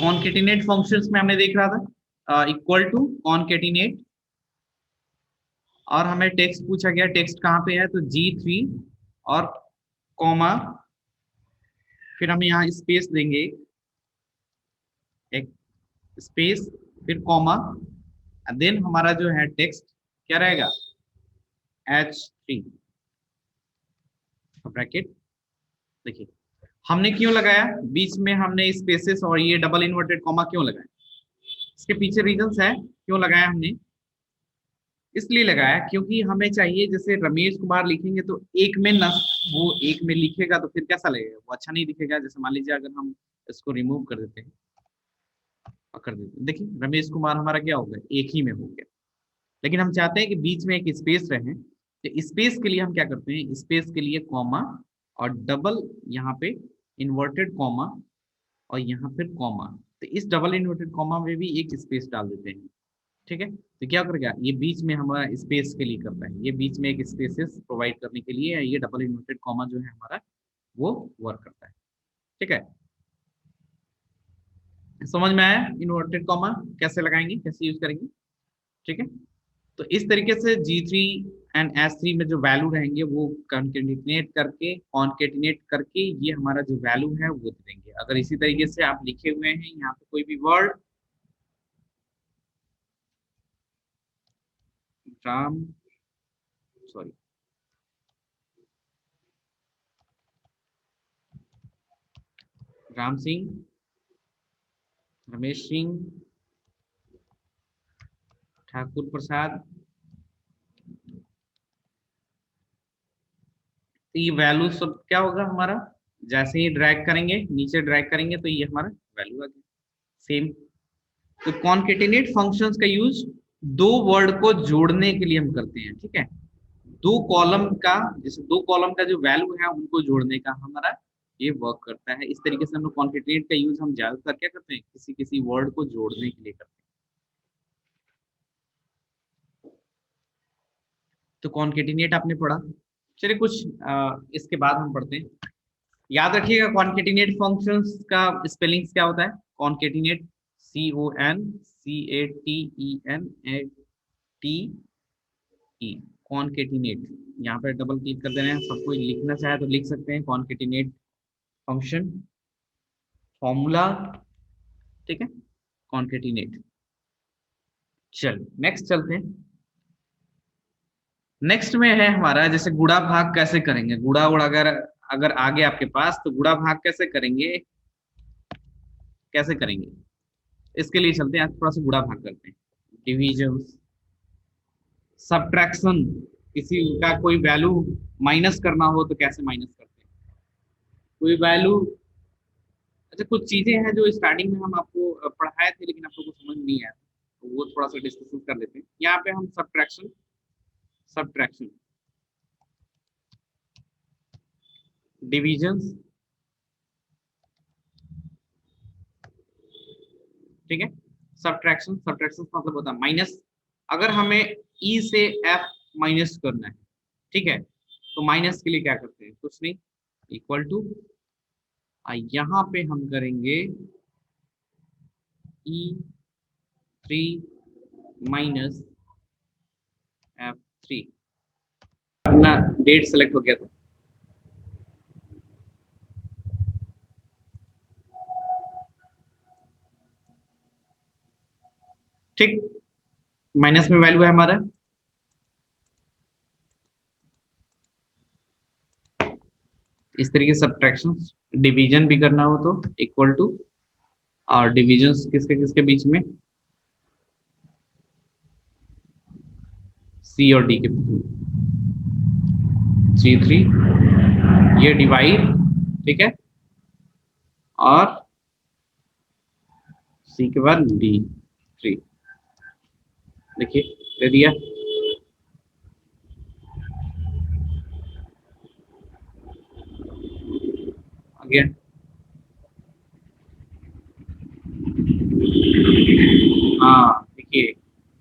Concatenate functions में हमने देख रहा था इक्वल टू कॉन्केटिनेट, और हमें टेक्स्ट पूछा गया, टेक्स्ट कहाँ पे है, तो G3 और कॉमा, फिर हम यहाँ स्पेस देंगे, एक स्पेस फिर कॉमा, देन हमारा जो है टेक्स्ट क्या रहेगा, H3 ब्रैकेट। देखिए हमने क्यों लगाया बीच में, हमने स्पेसेस और ये डबल इन्वर्टेड कॉमा क्यों लगाया, इसके पीछे रीजंस है क्यों लगाया हमने। इसलिए लगाया क्योंकि हमें चाहिए, जैसे रमेश कुमार लिखेंगे तो एक में न, वो एक में लिखेगा तो फिर कैसा लगेगा, वो अच्छा नहीं दिखेगा। जैसे मान लीजिए अगर हम इसको रिमूव कर देते हैं, कर देते हैं, देखिए रमेश कुमार हमारा क्या हो गया, एक ही में हो गया। लेकिन हम चाहते हैं कि बीच में एक स्पेस रहे, तो स्पेस के लिए हम क्या करते हैं, स्पेस के लिए कॉमा और डबल यहाँ पे इन्वर्टेड कॉमा और यहाँ फिर कॉमा, तो इस डबल इन्वर्टेड कॉमा में भी एक स्पेस डाल देते हैं। ठीक है, तो क्या करेगा, ये बीच में हमारा स्पेस के लिए करता है, ये बीच में एक स्पेसेस प्रोवाइड करने के लिए ये डबल इन्वर्टेड कॉमा जो है हमारा वो वर्क करता है। ठीक है, समझ में आया इन्वर्टेड कॉमा कैसे लगाएंगे, कैसे यूज करेंगे। ठीक है, तो इस तरीके से G3 एंड S3 में जो वैल्यू रहेंगे वो कॉन्केटिनेट करके ये हमारा जो वैल्यू है वो देंगे। अगर इसी तरीके से आप लिखे हुए हैं यहाँ पे कोई भी वर्ड, राम सॉरी राम सिंह, रमेश सिंह, ठाकुर प्रसाद, तो ये वैल्यू सब क्या होगा हमारा, जैसे ही ड्रैग करेंगे नीचे ड्रैग करेंगे तो ये हमारा वैल्यू आ गया सेम। तो कॉन्केटिनेट फंक्शंस का यूज दो वर्ड को जोड़ने के लिए हम करते हैं। ठीक है, दो कॉलम का, जैसे दो कॉलम का जो वैल्यू है उनको जोड़ने का हमारा ये वर्क करता है। इस तरीके से हम लोग कॉन्केटिनेट का यूज हम ज्यादातर क्या करते हैं, किसी किसी वर्ड को जोड़ने के लिए करते हैं। तो कॉन्केटिनेट आपने पढ़ा, चलिए कुछ इसके बाद हम पढ़ते हैं। याद रखिएगा कॉन्केटिनेट फंक्शंस का स्पेलिंग्स क्या होता है, कॉन्केटिनेट CONCATENATE, कॉन्केटिनेट, यहाँ पे डबल क्लिक कर देना है। सबको लिखना चाहे तो लिख सकते हैं कॉन्केटिनेट फंक्शन फॉर्मूला। ठीक है, कॉन्केटिनेट। चल नेक्स्ट चलते हैं। नेक्स्ट में है हमारा, जैसे गुणा भाग कैसे करेंगे, गुणा उड़ा अगर अगर आगे आपके पास, तो गुणा भाग कैसे करेंगे, कैसे करेंगे इसके लिए चलते हैं, थोड़ा सा गुणा भाग करते हैं। डिवीजन, सब्ट्रैक्शन, किसी का कोई वैल्यू माइनस करना हो तो कैसे माइनस करते हैं, कोई वैल्यू, अच्छा कुछ चीजें हैं जो स्टार्टिंग में हम आपको पढ़ाए थे लेकिन आप लोगों को समझ नहीं आया, तो वो थोड़ा सा डिस्कशन कर लेते हैं। यहाँ पे हम सब्ट्रैक्शन, सब्ट्रैक्शन, डिविजन, ठीक है, सब्ट्रैक्शन, सब्ट्रैक्शन मतलब होता है माइनस। अगर हमें ई से एफ माइनस करना है, ठीक है, तो माइनस के लिए क्या करते हैं, कुछ नहीं, इक्वल टू, यहाँ पे हम करेंगे E3 माइनस F3, अपना डेट सेलेक्ट हो गया था। ठीक, माइनस में वैल्यू है हमारा, इस तरीके से सब्ट्रैक्शन, डिवीजन भी करना हो तो इक्वल टू, और डिविजन किसके किसके बीच में, सी और डी के बीच में, C3 ये डिवाइड, ठीक है, और सी के बाद D3, देखिए दे दिया। अगेन हाँ, देखिए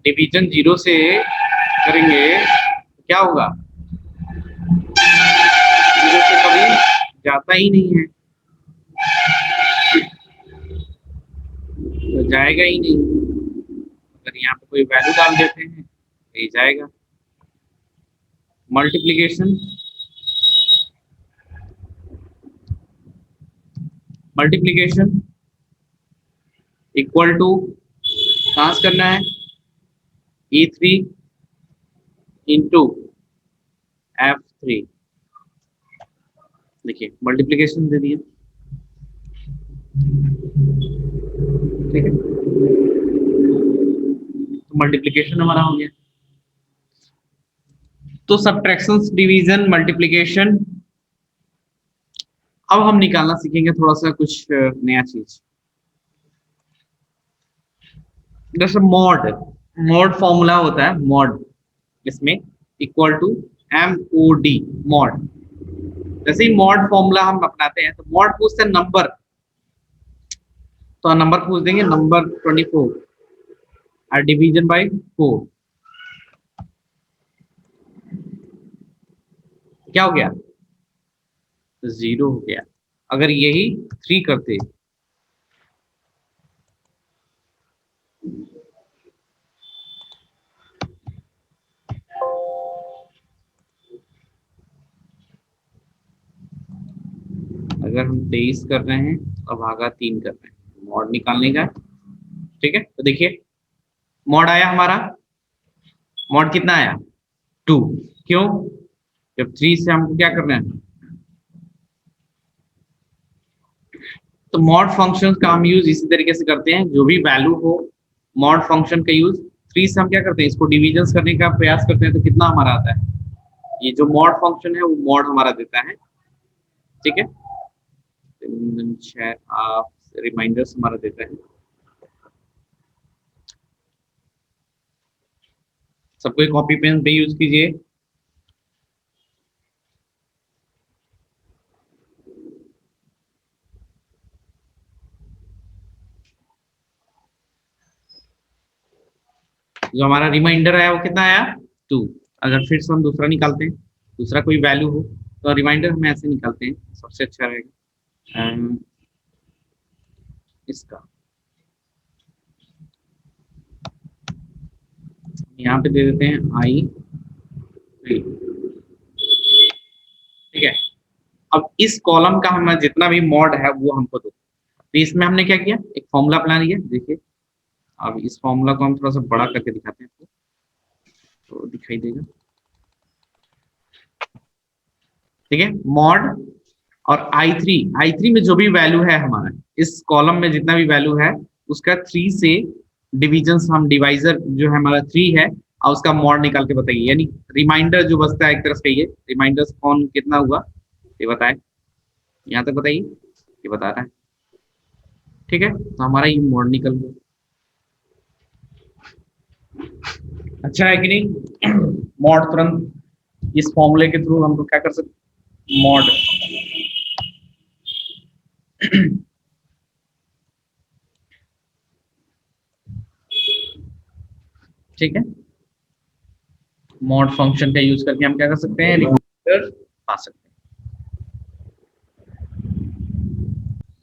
डिवीजन 0 से करेंगे तो क्या होगा, 0 से कभी जाता ही नहीं है, जाएगा ही नहीं। अगर यहाँ पे कोई वैल्यू डाल देते हैं तो ये जाएगा। मल्टीप्लीकेशन, मल्टीप्लीकेशन इक्वल टू कहाँ से करना है, E3 इंटू F3। देखिए मल्टीप्लीकेशन दे दिए, ठीक है, तो मल्टीप्लीकेशन हमारा हो गया। तो सब्ट्रैक्शन, डिवीजन, मल्टीप्लीकेशन। अब हम निकालना सीखेंगे थोड़ा सा कुछ नया चीज, जैसे मॉड। मॉड फॉर्मूला होता है मॉड, इसमें इक्वल टू MOD, मॉड। जैसे ही मॉड फॉर्मूला हम अपनाते हैं तो मॉड पूछते हैं नंबर, तो नंबर पूछ देंगे, नंबर 24 और डिवीजन बाय 4। क्या हो गया, 0 हो गया। अगर यही 3 करते, अगर हम 23 कर रहे हैं और भागा 3 कर रहे हैं, मॉड निकालने का, ठीक है। तो देखिए मॉड आया हमारा, मॉड कितना आया, 2। क्यों, जब 3 से हमको क्या करना है, तो मॉड फंक्शन का हम यूज इसी तरीके से करते हैं, जो भी वैल्यू हो मॉड फंक्शन का यूज 3 से हम क्या करते हैं, इसको डिविजन करने का प्रयास करते हैं, तो कितना हमारा आता है, ये जो मॉड फंक्शन है वो मॉड हमारा देता है, ठीक है। 6 रिमाइंडर्स हमारा देता है। सबको कॉपी पेन पे यूज कीजिए। जो हमारा रिमाइंडर आया वो कितना आया, 2। अगर फिर से हम दूसरा निकालते हैं, दूसरा कोई वैल्यू हो, तो रिमाइंडर हम ऐसे निकालते हैं, सबसे अच्छा रहेगा। इसका यहाँ पे दे देते हैं I3, ठीक है। अब इस कॉलम का हमें जितना भी मॉड है वो हमको दो, तो इसमें हमने क्या किया, एक फॉर्मूला बना लिया। देखिए अब इस फॉर्मूला को हम थोड़ा सा बड़ा करके दिखाते हैं आपको, तो दिखाई देगा, ठीक है। मॉड और I3 में जो भी वैल्यू है हमारा, इस कॉलम में जितना भी वैल्यू है उसका 3 से डिविजन, हम डिवाइजर जो है हमारा 3 है, और उसका मॉड निकाल के बताइए, यानी रिमाइंडर जो बचता है एक तरह से, ये रिमाइंडर कौन कितना हुआ ये बताए, यहाँ तक बताइए, ये बता रहा है, ठीक है। तो हमारा ये मॉड निकल गया, अच्छा है कि नहीं। मॉड तुरंत इस फॉर्मूले के थ्रू हम लोग क्या कर सकते, मॉड, ठीक है। मॉड फंक्शन का यूज करके हम क्या कर सकते हैं, रिमाइंडर पा सकते हैं।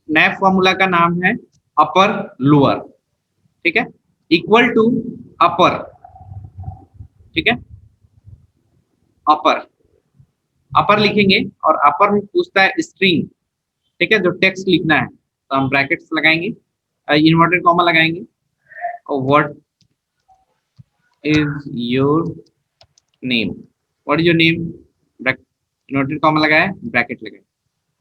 नए फॉर्मूला का नाम है अपर लोअर, ठीक है, इक्वल टू अपर, ठीक है। अपर, अपर लिखेंगे और अपर में पूछता है स्ट्रिंग, ठीक है, जो टेक्स्ट लिखना है, तो हम ब्रैकेट्स लगाएंगे, इन्वर्टेड कॉमा लगाएंगे, और what is your name, what is your name, inverted comma लगाया, ब्रैकेट लगाए।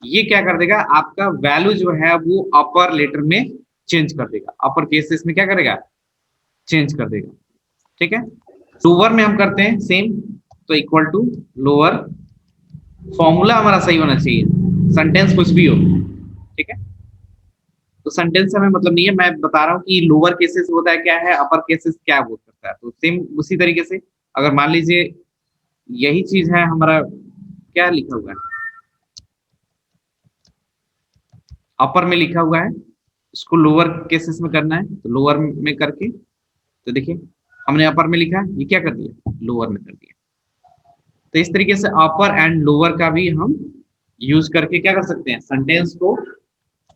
ये क्या कर देगा, आपका वैल्यू जो है वो अपर लेटर में चेंज कर देगा, अपर केसेस में क्या करेगा, चेंज कर देगा, ठीक है। लोअर में हम करते हैं सेम, तो इक्वल टू लोअर, फॉर्मूला हमारा सही होना चाहिए, सेंटेंस कुछ भी हो, ठीक है। तो सेंटेंस से हमें मतलब नहीं है, मैं बता रहा हूँ कि लोअर केसेस होता है क्या है, अपर केसेस क्या बोल सकता है, तो सेम उसी तरीके से अगर मान लीजिए यही चीज है हमारा, क्या लिखा हुआ है, अपर में लिखा हुआ है, इसको लोअर केसेस में करना है, तो लोअर में करके, तो देखिए हमने अपर में लिखा है, ये क्या कर दिया, लोअर में कर दिया। तो इस तरीके से अपर एंड लोअर का भी हम यूज करके क्या कर सकते हैं, सेंटेंस को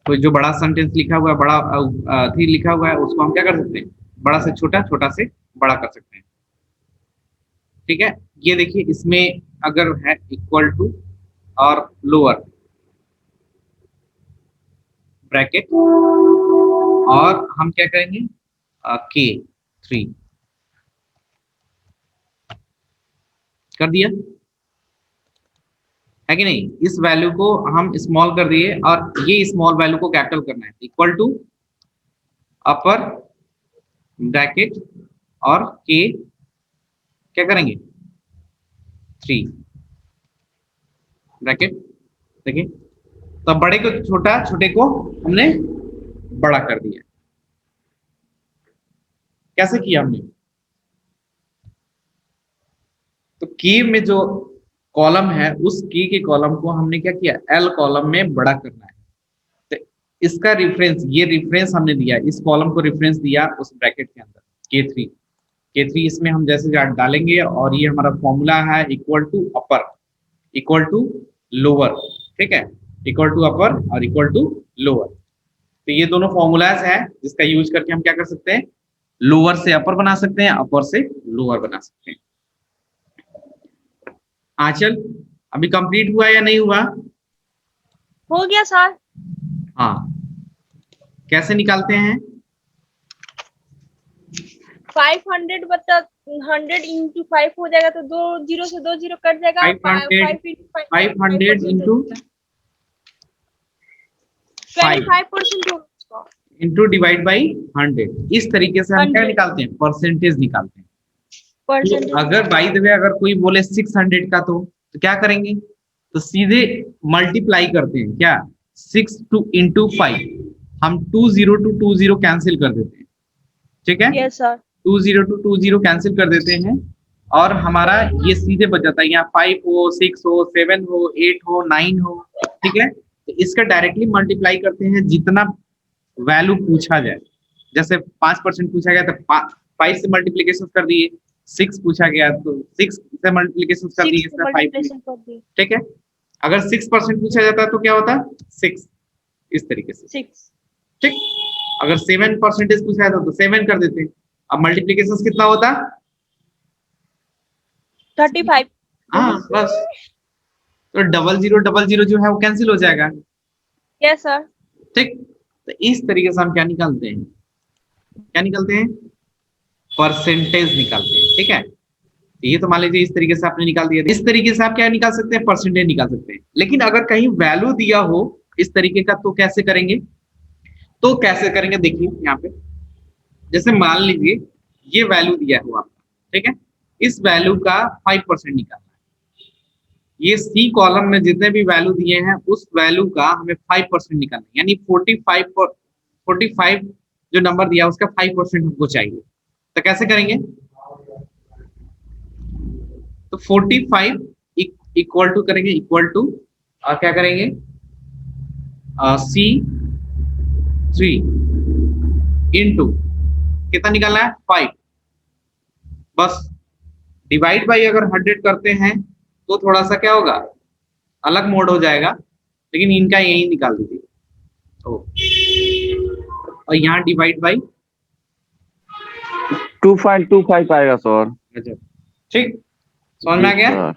तो जो बड़ा सेंटेंस लिखा हुआ है, बड़ा थी लिखा हुआ है, उसको हम क्या कर सकते हैं, बड़ा से छोटा, छोटा से बड़ा कर सकते हैं। ठीक है, ये देखिए इसमें अगर है इक्वल टू और लोअर ब्रैकेट, और हम क्या करेंगे के 3 कर दिया है कि नहीं। इस वैल्यू को हम स्मॉल कर दिए और ये स्मॉल वैल्यू को कैपिटल करना है, इक्वल टू अपर ब्रैकेट और के क्या करेंगे 3 ब्रैकेट। देखिए, तो बड़े को छोटा, छोटे को हमने बड़ा कर दिया। कैसे किया हमने, तो के में जो कॉलम है उस के के कॉलम को हमने क्या किया, एल कॉलम में बड़ा करना है। तो इसका रेफरेंस, ये रेफरेंस हमने दिया, इस कॉलम को रेफरेंस दिया उस ब्रैकेट के अंदर के थ्री इसमें हम जैसे डालेंगे, और ये हमारा फॉर्मूला है equal to upper equal to lower. ठीक है, इक्वल टू अपर और इक्वल टू लोअर। तो ये दोनों फॉर्मूलाज है जिसका यूज करके हम क्या कर सकते हैं, लोअर से अपर बना सकते हैं, अपर से लोअर बना सकते हैं। आंचल अभी कंप्लीट हुआ या नहीं हुआ? हो गया सर। हाँ, कैसे निकालते हैं? 500 बता 100 इंटू 5 हो जाएगा, तो 2 जीरो से 2 जीरो कट जाएगा। 500 इंटू 25% इंटू डिवाइड बाई 100। इस तरीके से हम क्या निकालते हैं, परसेंटेज निकालते हैं। तो अगर बाई द वे अगर कोई बोले 600 का, तो क्या करेंगे, तो सीधे मल्टीप्लाई करते हैं क्या, 6 टू इंटू 5, हम 20 टू 20 कैंसिल कर देते हैं। ठीक है, यस सर, 20 टू 20 कैंसिल कर देते हैं, और हमारा ये सीधे बच जाता है, यहाँ 5 हो, 6 हो, 7 हो, 8 हो, 9 हो। ठीक है, तो इसका डायरेक्टली मल्टीप्लाई करते हैं जितना वैल्यू पूछा जाए। जैसे 5% पूछा गया तो 5 से मल्टीप्लीकेशन कर दिए, 6 पूछा गया तो 6 से मल्टीप्लीकेशन कर दिए, इसमें 5। ठीक है, अगर 6% पूछा जाता तो क्या होता, 6 इस तरीके से। 6। ठीक, अगर 7% पूछा जाता तो 7 कर देते। अब मल्टीप्लीकेशन कितना होता, 35। हाँ बस, तो 0000 जो है वो कैंसिल हो जाएगा। Yes sir. ठीक, तो इस तरीके से हम क्या निकालते हैं, क्या निकालते हैं, परसेंटेज निकालते हैं। ठीक है, ये तो मान लीजिए इस तरीके से आपने निकाल दिया। इस तरीके से आप क्या निकाल सकते हैं, परसेंटेज निकाल सकते हैं। लेकिन अगर कहीं वैल्यू दिया हो इस तरीके का, तो कैसे करेंगे, तो कैसे करेंगे देखिए, यहाँ पे जैसे मान लीजिए ये वैल्यू दिया हुआ आपका, ठीक है, इस वैल्यू का 5% निकालना है। ये सी कॉलम में जितने भी वैल्यू दिए हैं उस वैल्यू का हमें 5% निकालना है, यानी 45 जो नंबर दिया उसका 5% हमको चाहिए। तो कैसे करेंगे, तो 45 इक्वल टू करेंगे, इक्वल टू और क्या करेंगे, C3 इंटू कितना निकालना है, 5। बस डिवाइड बाई अगर 100 करते हैं तो थोड़ा सा क्या होगा, अलग मोड हो जाएगा, लेकिन इनका यही निकाल दीजिए। तो और यहाँ डिवाइड बाई 2.25 आएगा सर। ठीक, समझ में आ गया।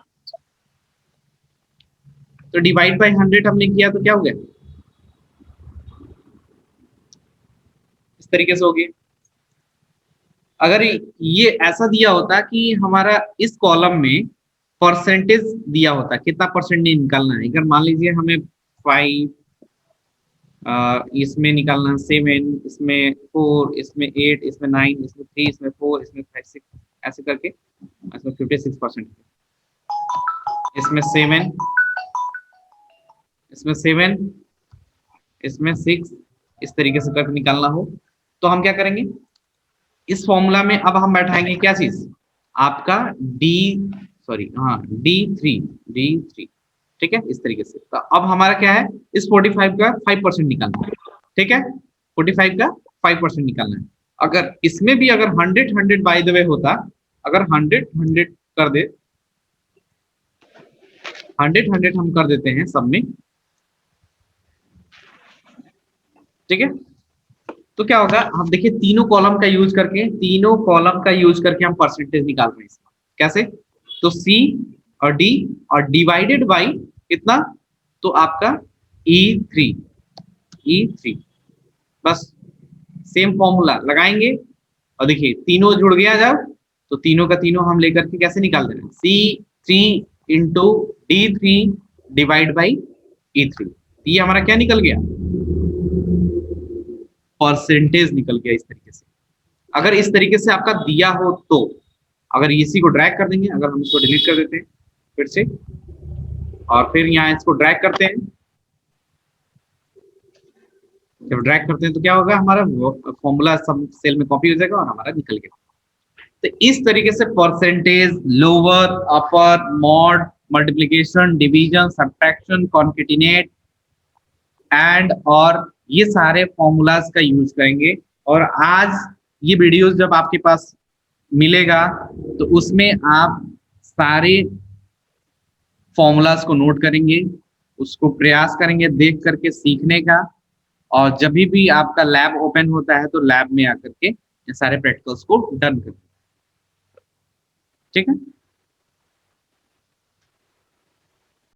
तो डिवाइड बाई 100 हमने किया तो क्या हो गया, इस तरीके से हो गया। अगर ये ऐसा दिया होता कि हमारा इस कॉलम में परसेंटेज दिया होता, कितना परसेंट निकालना है, अगर मान लीजिए हमें 5, इसमें निकालना 7, इसमें 4, इसमें 8, इसमें 9, इसमें 3, इसमें 4, इसमें 5, 6, ऐसे करके इसमें 56%, इसमें 7, इसमें 7, इसमें 6, इस तरीके से करके निकालना हो, तो हम क्या करेंगे, इस फॉर्मूला में अब हम बैठाएंगे क्या चीज, आपका D3। ठीक है, इस तरीके से। तो अब हमारा क्या है, इस 45 का 5% निकालना है। ठीक है, 45 का 5% निकालना है। अगर इसमें भी अगर 100 बाय द वे होता, अगर 100 कर दे, 100 हम कर देते हैं सब में, ठीक है। तो क्या होगा, हम देखिए तीनों कॉलम का यूज करके हम परसेंटेज निकाल रहे हैं इसका। कैसे, तो सी और डी और डिवाइडेड बाई कितना, तो आपका E3 बस सेम फॉर्मूला लगाएंगे और देखिए तीनों जुड़ गया जब, तो तीनों का तीनों हम लेकर के कैसे निकाल दे रहे हैं, C3 into D3 divide by E3। ये हमारा क्या निकल गया, परसेंटेज निकल गया। इस तरीके से अगर इस तरीके से आपका दिया हो तो, अगर इसी को ड्रैग कर देंगे, अगर हम इसको डिलीट कर देते हैं फिर से और फिर यहाँ इसको ड्रैग करते हैं, जब ड्रैग करते हैं तो क्या होगा, हमारा फॉर्मूला सब सेल में कॉपी हो जाएगा और हमारा निकल गया। तो इस तरीके से percentage, lower, upper, mod, multiplication, division, subtraction, concatenate and और ये सारे फॉर्मूलाज का यूज करेंगे। और आज ये वीडियोस जब आपके पास मिलेगा तो उसमें आप सारे फॉर्मूलाज को नोट करेंगे, उसको प्रयास करेंगे देख करके सीखने का, और जब भी आपका लैब ओपन होता है तो लैब में आकर के ये सारे प्रैक्टिकल्स को डन करें। ठीक है।